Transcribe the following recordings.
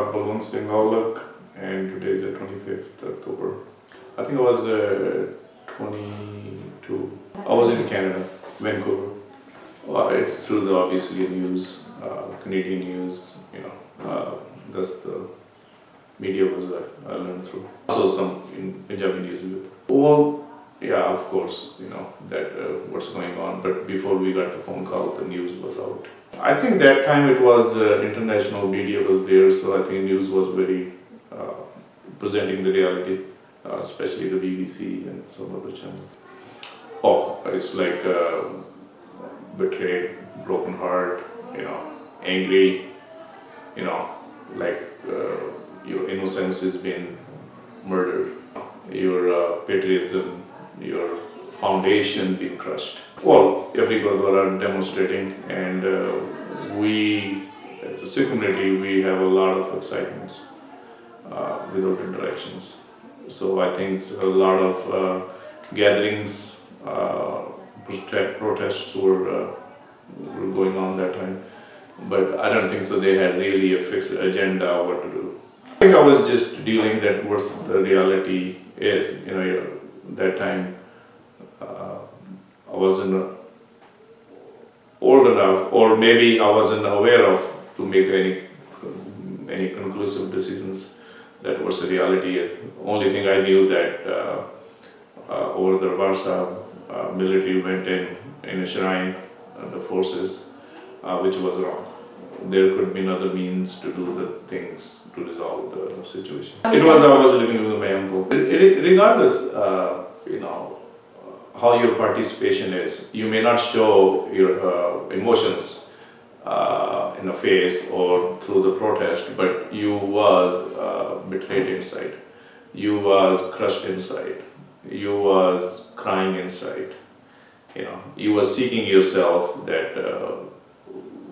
Bhagwant S Aulakh, and today is the 25th October. I think I was 22. I was in Canada, Vancouver. It's through the obviously news, Canadian news. That's the media was I learned through. Also some in Punjabi news. Well, yeah, of course, that what's going on. But before we got the phone call, the news was out. I think that time it was international media was there, so I think news was very presenting the reality, especially the BBC and some other channels. Oh, it's like betrayed, broken heart, angry, like your innocence has been murdered, your patriotism, your foundation been crushed. Well, every Gurdwara are demonstrating, and we, as a Sikh community, we have a lot of excitements without interactions. So I think a lot of gatherings, protests were going on that time, but I don't think so. They had really a fixed agenda what to do. I think I was just dealing that what the reality is. That time I wasn't old enough, or maybe I wasn't aware of to make any conclusive decisions that what the reality is. Only thing I knew that over the Varsa military went in a shrine, the forces, which was wrong. There could be other means to do the things to resolve the situation. It was I was living with my uncle. Regardless, how your participation is, you may not show your emotions in the face or through the protest, but you was betrayed inside. You was crushed inside. You was crying inside. You was seeking yourself that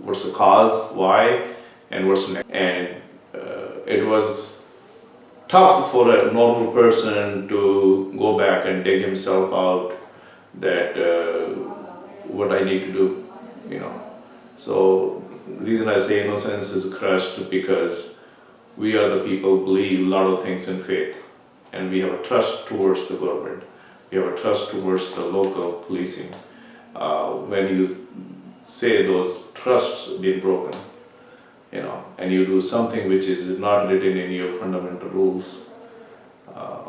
what's the cause, why, and what's next. And it was tough for a normal person to go back and dig himself out that what I need to do, So the reason I say innocence is crushed because we are the people who believe a lot of things in faith, and we have a trust towards the government. We have a trust towards the local policing. When you say those trusts being broken, and you do something which is not written in your fundamental rules,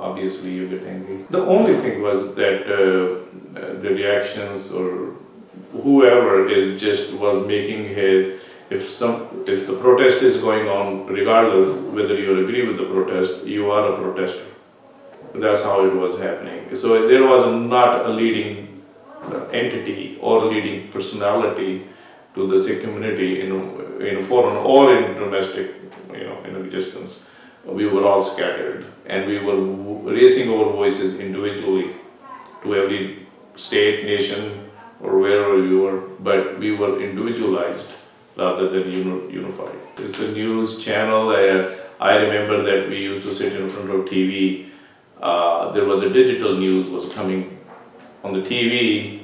obviously you get angry. The only thing was that the reactions or whoever was making his, if the protest is going on, regardless whether you agree with the protest, you are a protester. That's how it was happening. So there was not a leading entity or leading personality to the Sikh community in foreign or in domestic, in existence. We were all scattered, and we were raising our voices individually to every state, nation, or wherever we were, but we were individualized rather than unified. It's a news channel. I remember that we used to sit in front of TV. There was a digital news was coming on the TV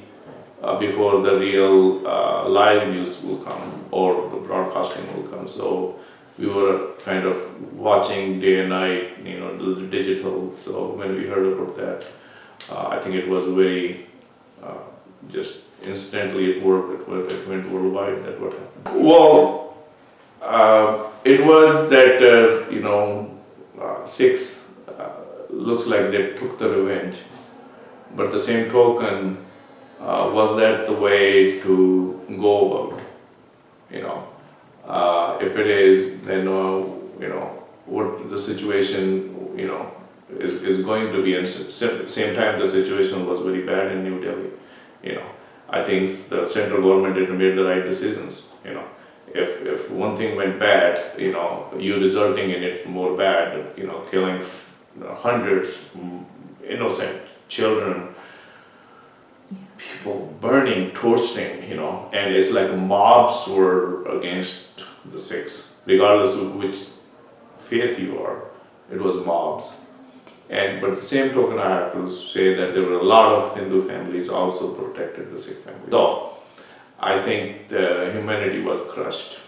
before the real live news will come or the broadcasting will come. So we were kind of watching day and night, the digital. So when we heard about that, I think it was very just instantly it worked. It went worldwide. That what happened. Well, it was that Sikhs looks like they took the revenge, but the same token, was that the way to go about? If it is, then what the situation is going to be. And same time, the situation was very bad in New Delhi. I think the central government didn't make the right decisions. If one thing went bad, you resulting in it more bad. Killing hundreds innocent children. People burning, torturing, and it's like mobs were against the Sikhs, regardless of which faith you are. It was mobs. But the same token, I have to say that there were a lot of Hindu families also protected the Sikh family. So I think the humanity was crushed,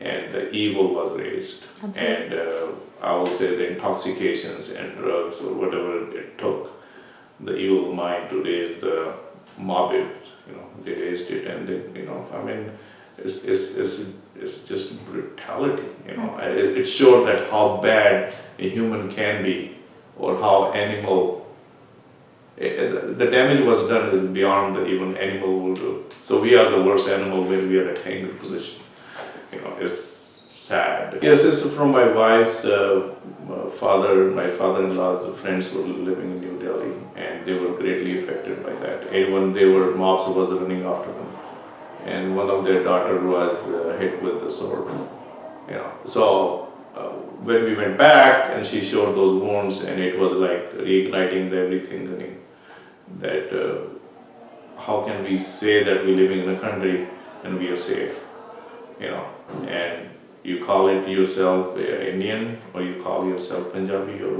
and the evil was raised. Absolutely. And I will say the intoxications and drugs or whatever it took, the evil mind to raise the mob, they raised it, and then, I mean, it's just brutality, It showed that how bad a human can be, or how animal, the damage was done is beyond the even animal will do. So we are the worst animal when we are at anger position. It's sad. Yes, sister from my wife's father, my father-in-law's friends were living in New Delhi, and they were greatly affected by that. And when they were, mobs was running after them, and one of their daughter was hit with the sword. So when we went back, and she showed those wounds, and it was like reigniting everything. That how can we say that we're living in a country and we are safe? And you call it yourself Indian, or you call yourself Punjabi, or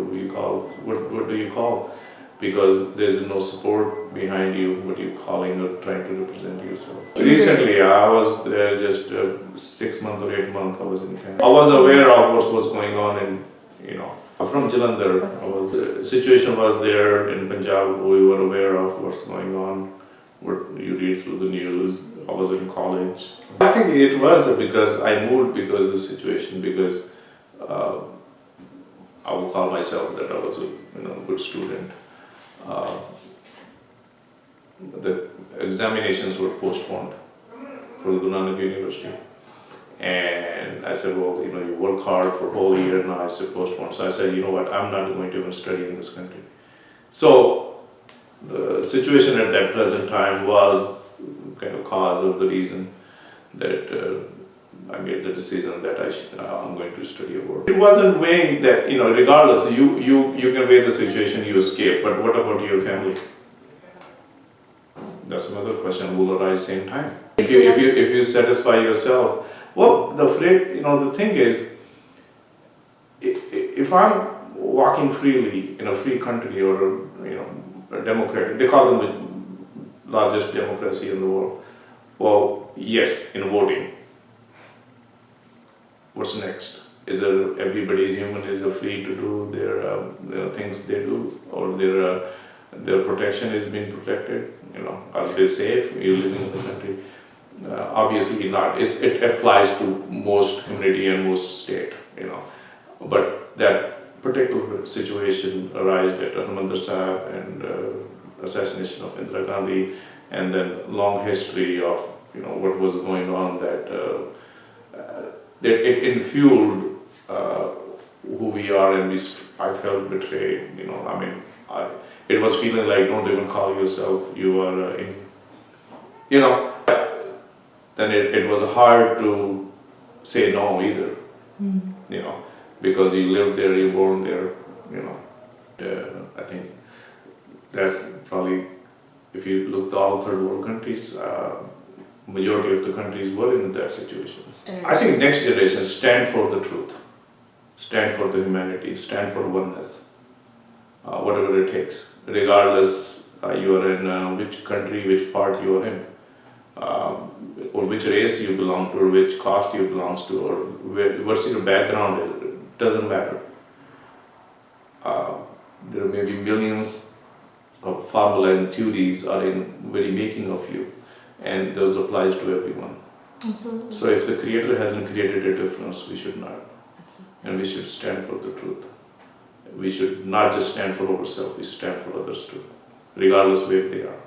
what do you call? Because there's no support behind you, what you're calling or trying to represent yourself. Recently, I was there just 6 months or 8 months. I was in Canada. I was aware of what was going on, I'm from Jalandhar. Situation was there in Punjab. We were aware of what's going on. What you read through the news. I was in college. I think it was because I moved because of the situation. Because I will call myself that I was a good student. The examinations were postponed for the Guru Nanak University. And I said, well, you work hard for a whole year, now it's postponed. So I said, you know what, I'm not going to even study in this country. So the situation at that present time was kind of cause of the reason that I made the decision that I'm going to study abroad. It wasn't weighing that, regardless, you can weigh the situation, you escape, but what about your family? That's another question will arise same time. If you satisfy yourself, well, the thing is, if I'm walking freely in a free country or a democratic, they call them the largest democracy in the world. Well, yes, in voting. What's next? Is there everybody human is free to do their things they do, or their protection is being protected? Are they safe? You're living in the country. Obviously not. It applies to most community and most state, But that particular situation arose at Harmandir Sahib and assassination of Indira Gandhi, and then long history of what was going on that it fueled who we are, and I felt betrayed. It was feeling like don't even call yourself. You are Then it was hard to say no either, because you lived there, you born there, I think that's probably, if you look at all third world countries, majority of the countries were in that situation. I think next generation stand for the truth, stand for the humanity, stand for oneness, whatever it takes, regardless you are in which country, which part you are in. Or which race you belong to, or which caste you belong to, or what's your background is, it doesn't matter. There may be millions of formula and theories are in very making of you, and those applies to everyone. Absolutely. So if the Creator hasn't created a difference, we should not. Absolutely. And we should stand for the truth. We should not just stand for ourselves, we stand for others too, regardless where they are.